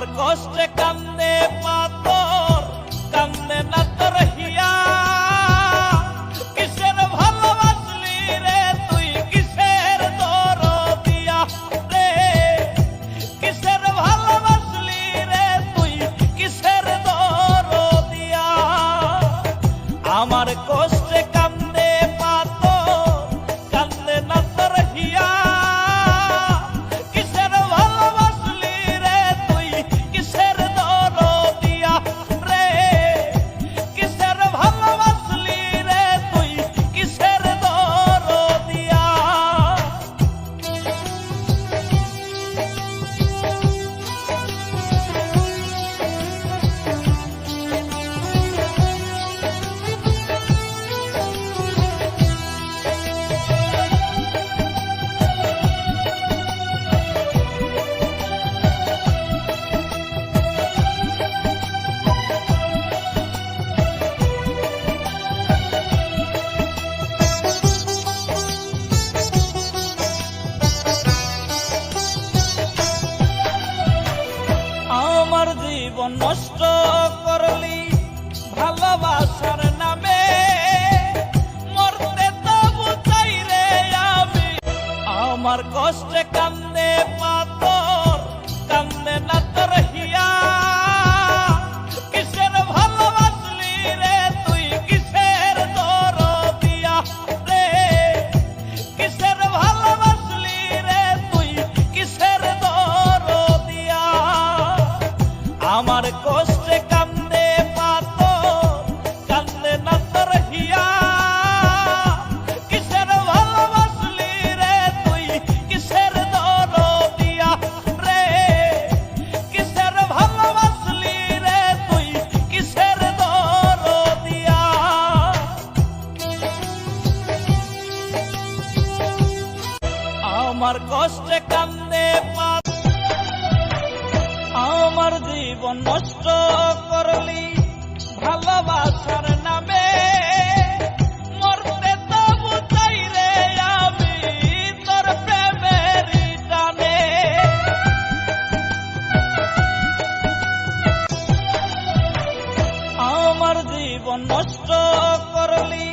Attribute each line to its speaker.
Speaker 1: আমার কষ্টে কান্দে পাথর, কান্দে না তোর হিয়া। কিসের ভালোবাসলি রে তুই, কিসের দরদিয়া রে, কিসের ভালোবাসলি রে তুই, কিসের দরদিয়া। আমার কষ্টে কান্দে পাথর, কান্দে না তোর হিয়া। কিসের ভালোবাসলি রে তুই, কিসের দরদিয়া রে, কিসের ভালোবাসলি রে তুই, কিসের দরদিয়া। আমার জীবন নষ্ট করলি ভালোবাসার নামে, মরতে তবু চাই রে আমি। আমার কষ্টে কান্দে পাথর, কান্দে না তোর হিয়া। কিসের ভালোবাসলি রে তুই, কিসের দরদিয়া রে, কিসের ভালোবাসলি রে তুই, কিসের দরদিয়া। আমার কষ্টে কান্দে পাথর, কান্দে না তোর হিয়া। কিসের ভালোবাসলি রে তুই, কিসের দরদিয়া রে, কিসের ভালোবাসলি রে তুই, কিসের দরদিয়া। আমার কষ্টে কান্দে পাথর, আমার জীবন নষ্ট করলি ভালোবাসার নামে, মরতে তবু চাই রে আমি তোর প্রেমের টানে। আমার জীবন নষ্ট করলি